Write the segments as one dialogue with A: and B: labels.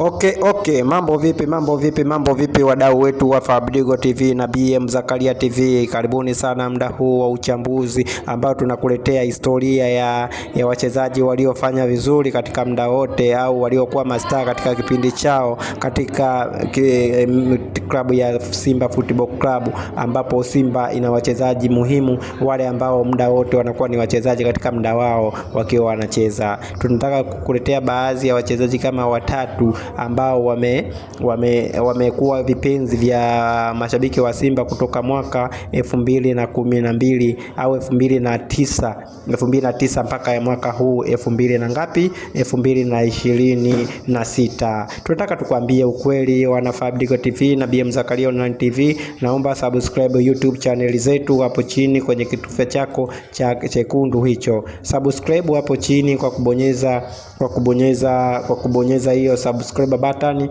A: Okay, mambo vipi wadau wetu wa Fabidigo TV na BM Zakaria TV. Karibuni sana muda huu wa uchambuzi ambao tunakuletea historia ya wachezaji waliofanya vizuri katika muda wote au waliokuwa mastaa katika kipindi chao katika klabu ya Simba Football Club, ambapo Simba ina wachezaji muhimu, wale ambao muda wote wanakuwa ni wachezaji katika muda wao wakiwa wanacheza. Tunataka kukuletea baadhi ya wachezaji kama watatu ambao wamekuwa vipenzi vya mashabiki wa Simba kutoka mwaka 2012 au 2009 mpaka ya mwaka huu 2026. Tunataka tukwambie ukweli, wana Fabidigo TV na BM Zakaria Online TV. Naomba subscribe YouTube channel zetu hapo chini kwenye kitufe chako cha chekundu hicho. Subscribe hapo chini kwa kubonyeza hiyo subscribe button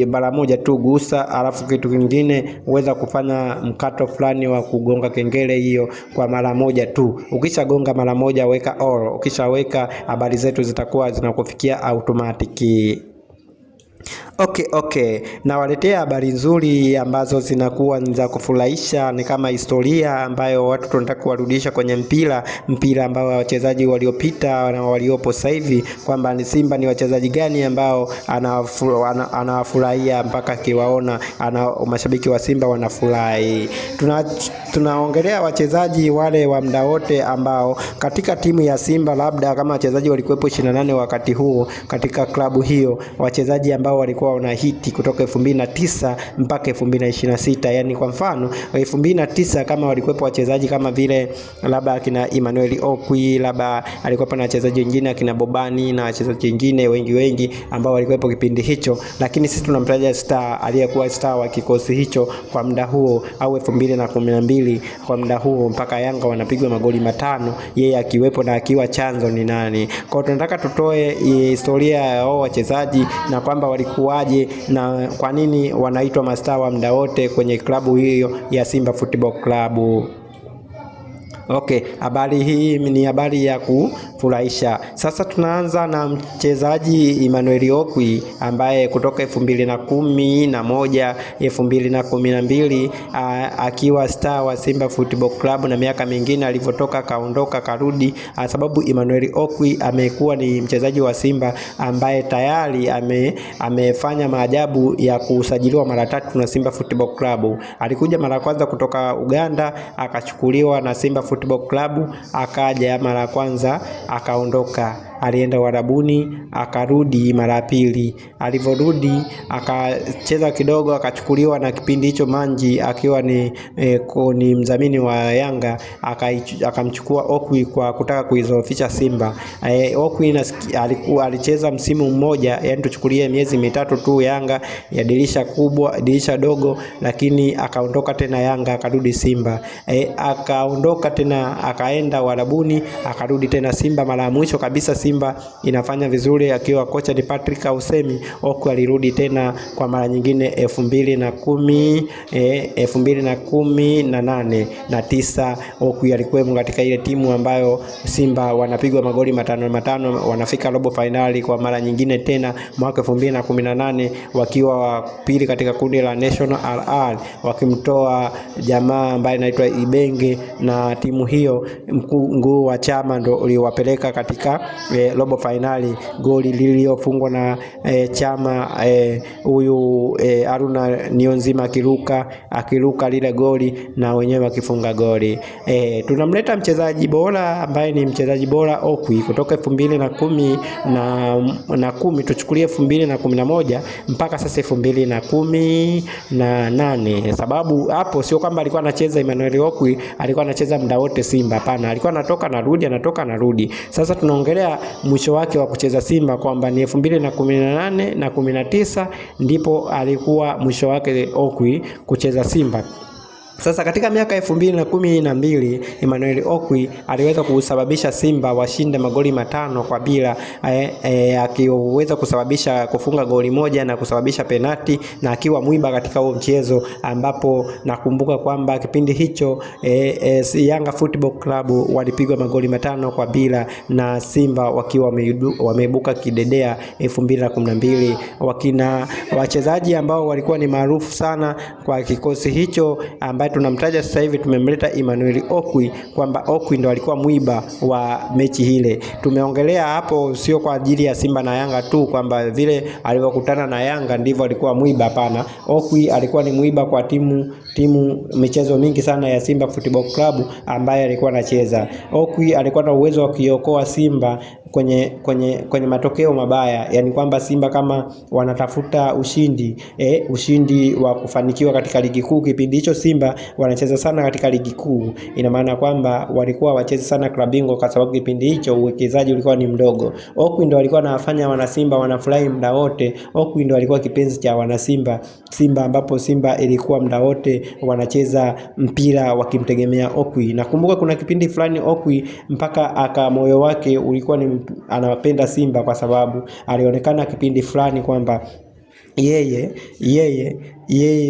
A: mara moja tu gusa, alafu kitu kingine uweza kufanya mkato fulani wa kugonga kengele hiyo kwa mara moja tu. Ukishagonga mara moja weka all, ukishaweka habari zetu zitakuwa zinakufikia automatic. Okay. Na waletea habari nzuri ambazo zinakuwa za kufurahisha, ni kama historia ambayo watu tunataka kuwarudisha kwenye mpira ambao wachezaji waliopita na waliopo sasa hivi, kwamba ni Simba ni wachezaji gani ambao anawafurahia mpaka kiwaona mashabiki wa Simba wanafurahi. Tunaongelea wachezaji wale wa muda wote ambao katika timu ya Simba, labda kama wachezaji walikuwepo 28 wakati huo katika klabu hiyo, wachezaji ambao walikuwa wana hiti kutoka 2009 mpaka 2026. Yani kwa mfano 2009 kama walikuwepo wachezaji kama vile labda akina Emmanuel Okwi, labda alikuwepo na wachezaji wengine akina Bobani na wachezaji wengine wengi ambao walikuwepo kipindi hicho, lakini sisi tunamtaja star aliyekuwa star wa kikosi hicho kwa muda huo au 2012 kwa muda huo mpaka Yanga wanapigwa magoli 5, yeye akiwepo na akiwa chanzo ni nani. Kwa tunataka tutoe historia ya wachezaji na kwamba walikuwaje na kwa nini wanaitwa mastaa wa muda wote kwenye klabu hiyo ya Simba Football Club. Habari hii ni habari ya kufurahisha. Sasa tunaanza na mchezaji Emmanuel Okwi ambaye kutoka 2011 2012 akiwa star wa Simba Football Club, na miaka mingine alivyotoka kaondoka karudi, sababu Emmanuel Okwi amekuwa ni mchezaji wa Simba ambaye tayari amefanya maajabu ya kusajiliwa mara 3 na Simba Football Club. Alikuja mara kwanza kutoka Uganda, akachukuliwa na Simba Football Club, akaja mara kwanza akaondoka, alienda Warabuni, akarudi mara pili. Alivyorudi akacheza kidogo, akachukuliwa na kipindi hicho Manji akiwa ni mdhamini wa Yanga, akamchukua Okwi kwa kutaka kuizofisha Simba. Okwi alicheza msimu mmoja, yani tuchukulie miezi mitatu tu Yanga ya dirisha dogo, lakini akaondoka tena Yanga akarudi Simba. Akaondoka tena akaenda Warabuni, akarudi tena Simba. Mara ya mwisho kabisa Simba inafanya vizuri akiwa kocha ni Patrick Ausemi, Okwi alirudi tena kwa mara nyingine 2018 na 9. Okwi alikuwa katika ile timu ambayo Simba wanapigwa magoli 5 wanafika robo finali kwa mara nyingine tena mwaka 2018 wakiwa wa pili katika kundi la National RR, wakimtoa jamaa ambaye anaitwa Ibenge, na timu hiyo mkuu wa Chama ndo uliowapeleka katika robo finali. Goli liliofungwa na Chama, huyu Haruna Nionzima akiruka lile goli na wenyewe wakifunga goli. Tunamleta mchezaji bora ambaye ni mchezaji bora Okwi kutoka 2010 tuchukulie 2011 mpaka sasa 2018, sababu hapo sio kwamba alikuwa anacheza Emmanuel Okwi alikuwa anacheza muda wote Simba, hapana, alikuwa anatoka narudi. Sasa tunaongelea mwisho wake wa kucheza Simba kwamba ni 2018 na 19 ndipo alikuwa mwisho wake Okwi kucheza Simba. Sasa katika miaka 2012 Emmanuel Okwi aliweza kusababisha Simba washinde magoli 5-0, akiweza kusababisha kufunga goli moja na kusababisha penati, na akiwa mwiba katika huo mchezo, ambapo nakumbuka kwamba kipindi hicho Yanga Football Club walipigwa magoli 5-0 na Simba wakiwa wameibuka kidedea 2012. Wakina wachezaji ambao walikuwa ni maarufu sana kwa kikosi hicho ambaye tunamtaja sasa hivi, tumemleta Emmanuel Okwi, kwamba Okwi ndo alikuwa mwiba wa mechi ile. Tumeongelea hapo sio kwa ajili ya Simba na Yanga tu kwamba vile alivyokutana na Yanga ndivyo alikuwa mwiba, hapana. Okwi alikuwa ni mwiba kwa timu michezo mingi sana ya Simba Football Club ambaye alikuwa anacheza. Okwi alikuwa na uwezo wa kuiokoa Simba kwenye matokeo mabaya, yani kwamba Simba kama wanatafuta ushindi wa kufanikiwa katika ligi kuu. Kipindi hicho Simba wanacheza sana katika ligi kuu, ina maana kwamba walikuwa wacheze sana klabu bingwa, kwa sababu kipindi hicho uwekezaji ulikuwa ni mdogo. Okwi ndo alikuwa anafanya wana Simba wanafurahi muda wote. Okwi ndo alikuwa kipenzi cha wana Simba, ambapo Simba ilikuwa muda wote wanacheza mpira wakimtegemea Okwi. Nakumbuka kuna kipindi fulani Okwi mpaka moyo wake ulikuwa ni anapenda Simba, kwa sababu alionekana kipindi fulani kwamba yeye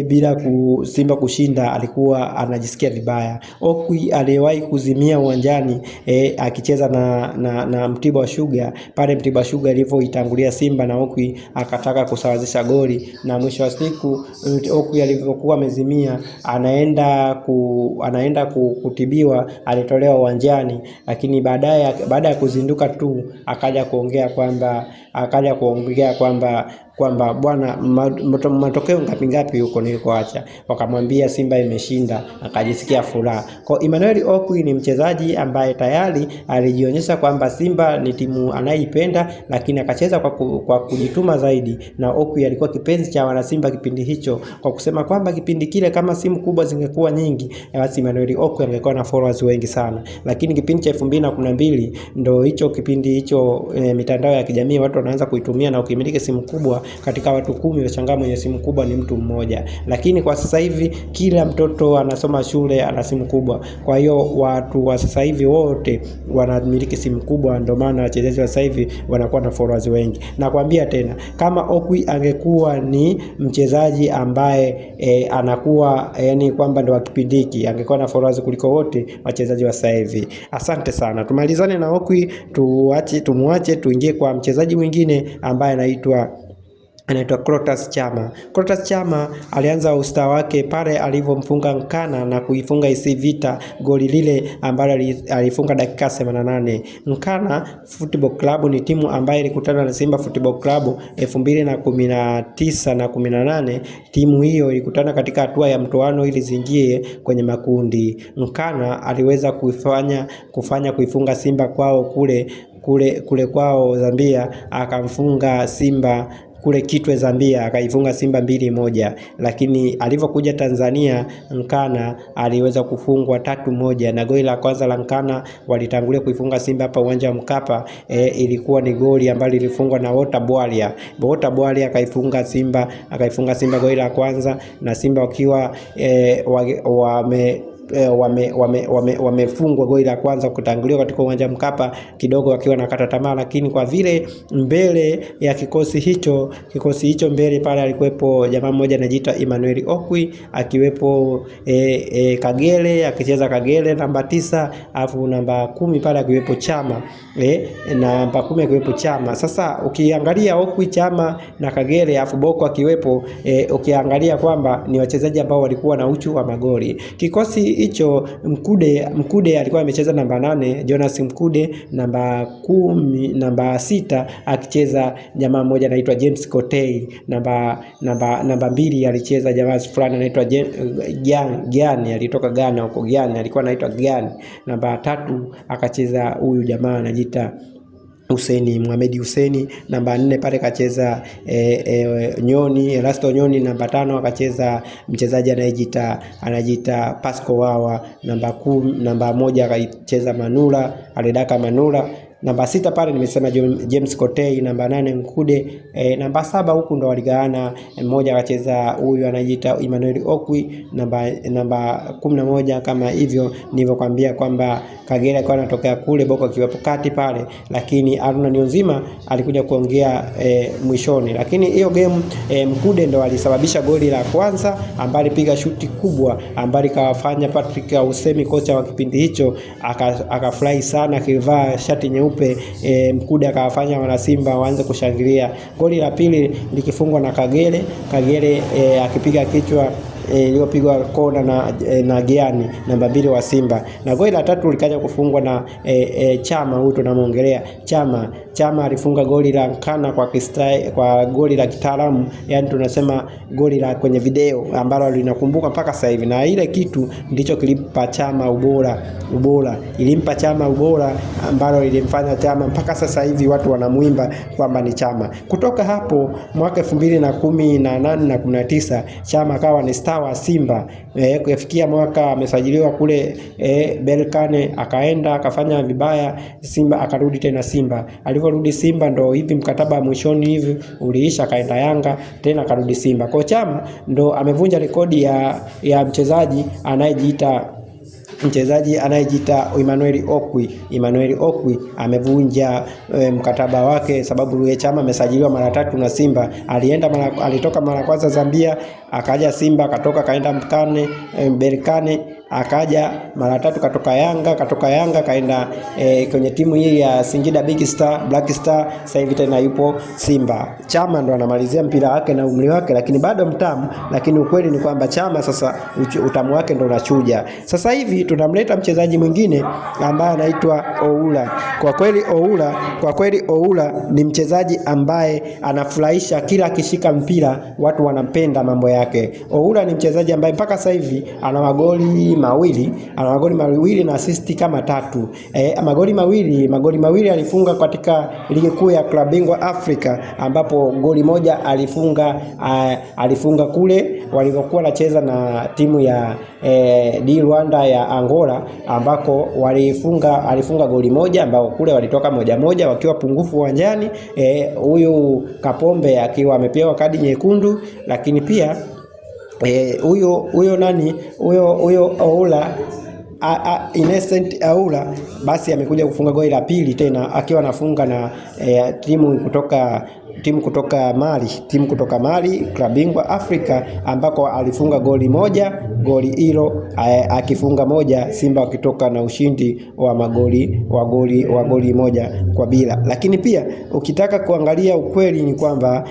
A: bila Simba kushinda alikuwa anajisikia vibaya. Okwi aliwahi kuzimia uwanjani akicheza na Mtibwa Sugar. Pale Mtibwa Sugar ilivyoitangulia Simba, na Okwi akataka kusawazisha goli, na mwisho wa siku Okwi alivyokuwa amezimia, anaenda kutibiwa, alitolewa uwanjani, lakini baada ya kuzinduka tu akaja kuongea kwamba bwana, matokeo ngapi huko nilikoacha. Wakamwambia Simba imeshinda, akajisikia furaha. Kwa Emmanuel Okwi ni mchezaji ambaye tayari alijionyesha kwamba Simba ni timu anayeipenda, lakini akacheza kwa kujituma zaidi, na Okwi alikuwa kipenzi cha wana Simba kipindi hicho, kwa kusema kwamba kipindi kile kama simu kubwa zingekuwa nyingi, basi Emmanuel Okwi angekuwa na followers wengi sana. Lakini kipindi cha 2012 ndio hicho kipindi hicho, mitandao ya kijamii watu wanaanza kuitumia, na ukimiliki simu kubwa katika watu 10 washangaa mwenye simu kubwa ni mtu mmoja. Lakini kwa sasa hivi kila mtoto anasoma shule ana simu kubwa. Kwa hiyo watu wa sasa hivi wote wanamiliki simu kubwa, ndio maana wachezaji wa sasa hivi wanakuwa na followers wengi. Nakwambia tena, kama Okwi angekuwa ni mchezaji ambaye anakuwa yani kwamba ndio wa kipindi hiki, angekuwa na followers kuliko wote wachezaji wa sasa hivi. Asante sana. Tumalizane na Okwi, tumuache tuingie kwa mchezaji mwingine ambaye anaitwa Clatous Chama. Clatous Chama alianza usta wake pale alivyomfunga Nkana na kuifunga IC Vita goli lile ambalo alifunga dakika 88. Nkana Football Club ni timu ambayo ilikutana na Simba Football Club 2019 na 18. Timu hiyo ilikutana katika hatua ya mtoano ili zingie kwenye makundi. Nkana aliweza kuifunga Simba kwao kule kwao Zambia, akamfunga Simba kule Kitwe Zambia, akaifunga Simba 2-1. Lakini alivyokuja Tanzania, Nkana aliweza kufungwa 3-1, na goli la kwanza la Nkana walitangulia kuifunga Simba hapa uwanja wa Mkapa. Ilikuwa ni goli ambalo lilifungwa na Wota Bwalia akaifunga Simba goli la kwanza, na Simba wakiwa wamefungwa goli la kwanza kutanguliwa katika uwanja Mkapa, kidogo wakiwa nakata tamaa. Lakini kwa vile mbele ya kikosi hicho mbele pale alikuwepo jamaa mmoja anajiita Emmanuel Okwi, akiwepo Kagere, akicheza Kagere namba 9, alafu namba 10 pale akiwepo Chama, namba 10 akiwepo Chama. Sasa ukiangalia Okwi, Chama na Kagere alafu Boko akiwepo, ukiangalia kwamba ni wachezaji ambao walikuwa na uchu wa magoli. Kikosi hicho Mkude alikuwa amecheza namba 8, Jonas Mkude namba 10, namba 6 akicheza jamaa mmoja anaitwa James Kotei, namba 2 alicheza jamaa fulani anaitwa Gianni, alitoka Ghana huko, Gianni alikuwa anaitwa Gianni. Namba 3 akacheza huyu jamaa anajiita Mohamed Hussein. Namba 4 pale kacheza Elasto Nyoni. Namba 5 akacheza mchezaji anajiita Pasco Wawa. Namba 1 akacheza Aledaka Manula. namba 6 pale nimesema James Kotei, namba 8 Mkude, namba 7 huku ndo waligawana, mmoja akacheza huyu anajiita Emmanuel Okwi, namba 11 kama hivyo nilivyokuambia kwamba Kagere alikuwa anatokea kule, Boko akiwepo kati pale, lakini Haruna Niyonzima alikuja kuongea mwishoni. Lakini hiyo game Mkude ndo alisababisha goli la kwanza, ambaye alipiga shuti kubwa ambaye kawafanya Patrick Ausemi, kocha wa kipindi hicho, akafurahi sana akivaa shati nyeupe. Mkude akawafanya wana Simba waanze kushangilia. Goli la pili likifungwa na Kagere akipiga kichwa iliyopigwa kona na Giani, namba 2 wa Simba. Na goli la tatu likaja kufungwa na Chama, huyu tunamuongelea Chama alifunga goli la kana kwa goli la kitaalamu, yani tunasema goli la kwenye video ambalo linakumbuka mpaka sasa hivi, na ile kitu ndicho kilimpa Chama ubora, ilimpa Chama ubora ambalo ilimfanya Chama mpaka sasa hivi watu wanamuimba kwamba ni Chama. Kutoka hapo mwaka 2018 na 19 Chama akawa ni star wa Simba. Kufikia mwaka amesajiliwa kule Berkane, akaenda akafanya vibaya Simba, akarudi tena Simba. Aliporudi Simba ndo hivi mkataba mwishoni hivi uliisha, akaenda Yanga tena akarudi Simba. Kwa Chama ndo amevunja rekodi ya mchezaji anayejiita Emmanuel Okwi amevunja mkataba wake, sababu Chama amesajiliwa mara 3 na Simba. Alitoka mara kwanza Zambia, akaja Simba, akatoka kaenda Berkane, akaja mara 3 katoka Yanga kaenda kwenye timu hii ya Singida Black Star, sasa hivi tena yupo Simba. Chama ndo anamalizia mpira wake na umri wake, lakini bado mtamu. Lakini ukweli ni kwamba Chama sasa utamu wake ndo unachuja. Sasa hivi tunamleta mchezaji mwingine ambaye anaitwa Oula. Kwa kweli Oula ni mchezaji ambaye anafurahisha, kila akishika mpira watu wanampenda mambo yake. Oula ni mchezaji ambaye mpaka sasa hivi ana magoli mawili na assist kama 3. Magoli mawili alifunga katika ligi kuu ya klabu bingwa Afrika, ambapo goli moja alifunga kule walivyokuwa wanacheza na timu ya D Rwanda ya Angola, ambako alifunga goli moja, ambao kule walitoka 1-1 wakiwa pungufu uwanjani, huyu Kapombe akiwa amepewa kadi nyekundu. Lakini pia huyo Oula Innocent Oula basi amekuja kufunga goli la pili tena, akiwa anafunga na timu kutoka Mali klabu bingwa Afrika, ambako alifunga goli moja, goli hilo akifunga moja, Simba wakitoka na ushindi wa goli moja kwa bila. Lakini pia ukitaka kuangalia ukweli ni kwamba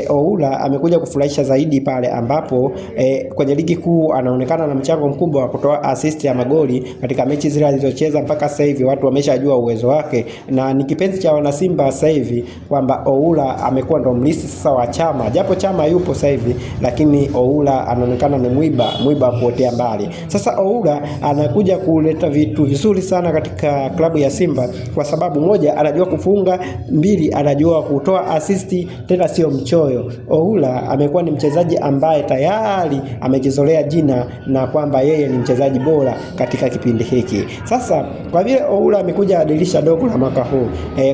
A: Oula amekuja kufurahisha zaidi pale ambapo kwenye ligi kuu anaonekana na mchango mkubwa wa kutoa assist ya magoli katika mechi zile alizocheza. Mpaka sasa hivi watu wameshajua uwezo wake, na ni kipenzi cha wana Simba sasa hivi kwamba Oula amekuwa ndo mlisi sasa wa Chama, japo Chama yupo sasa hivi, lakini Oula anaonekana ni mwiba kuotea mbali. Sasa Oula anakuja kuleta vitu vizuri sana katika klabu ya Simba, kwa sababu moja, anajua kufunga; 2, anajua kutoa assist, tena sio mchoyo. Oula amekuwa ni mchezaji ambaye tayari amejizolea jina na kwamba yeye ni mchezaji bora katika kipindi hiki. Sasa kwa vile Oula amekuja dirisha dogo la mwaka huu,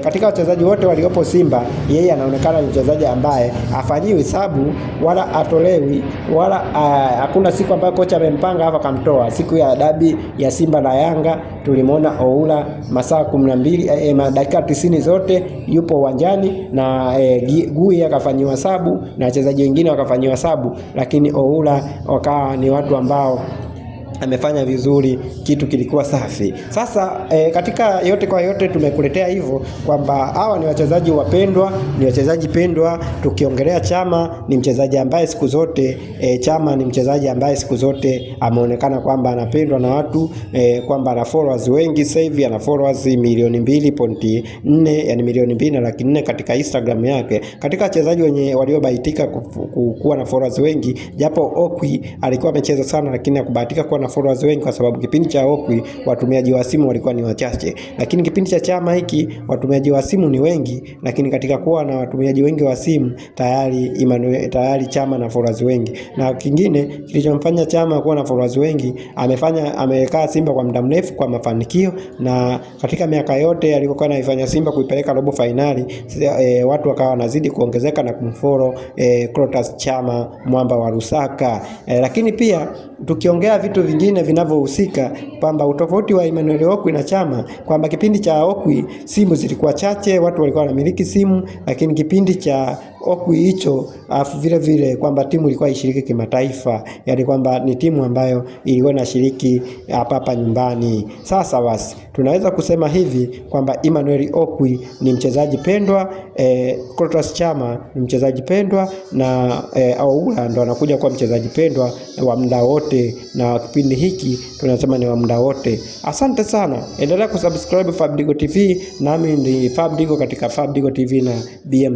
A: katika wachezaji wote waliopo Simba, yeye anaonekana ni mchezaji ambaye afanyiwi hesabu wala atolewi, wala hakuna siku ambayo kocha amempanga hapa kamtoa. Siku ya dabi ya Simba na Yanga tulimwona Oula masaa 12 dakika 90 zote yupo uwanjani, na Gui akafanyiwa hesabu na wachezaji wengine wakafanyiwa hesabu, lakini Oula wakawa ni watu ambao amefanya vizuri, kitu kilikuwa safi. Sasa katika yote kwa yote tumekuletea hivyo kwamba hawa ni wachezaji wapendwa, ni wachezaji pendwa. Tukiongelea Chama ni mchezaji ambaye siku zote siku zote ameonekana kwamba anapendwa na watu, kwamba ana followers wengi. Sasa hivi ana followers milioni 2.4, yani milioni 2.4 katika Instagram yake. Katika wachezaji waliobahatika kuwa na followers wengi, japo Okwi alikuwa amecheza sana lakini hakubahatika kuwa na followers wengi, kwa sababu kipindi cha Okwi watumiaji wa simu walikuwa ni wachache, lakini kipindi cha chama hiki watumiaji wa simu ni wengi, lakini katika kuwa na watumiaji wengi wa simu tayari Chama na followers wengi. Na kingine kilichomfanya Chama kuwa na followers wengi, amekaa Simba kwa muda mrefu kwa mafanikio, na katika miaka yote alikokuwa anaifanya Simba kuipeleka robo finali, watu wakawa wanazidi kuongezeka na kumfollow Clatous Chama, mwamba wa Lusaka. Lakini pia tukiongea vitu vingine vinavyohusika kwamba utofauti wa Emmanuel Okwi na Chama, kwamba kipindi cha Okwi simu zilikuwa chache, watu walikuwa wanamiliki simu, lakini kipindi cha Okwi hicho vile vile kwamba timu ilikuwa ishiriki kimataifa, yani kwamba ni timu ambayo ilikuwa inashiriki hapa nyumbani. Sasa basi tunaweza kusema hivi kwamba Emmanuel Okwi ni mchezaji pendwa, Clatous Chama ni mchezaji pendwa, na Aula ndo anakuja kuwa mchezaji pendwa wa muda wote, na kipindi hiki tunasema ni wa muda wote. Asante sana, endelea kusubscribe Fabidigo TV, nami ni Fabidigo katika Fabidigo TV na BM.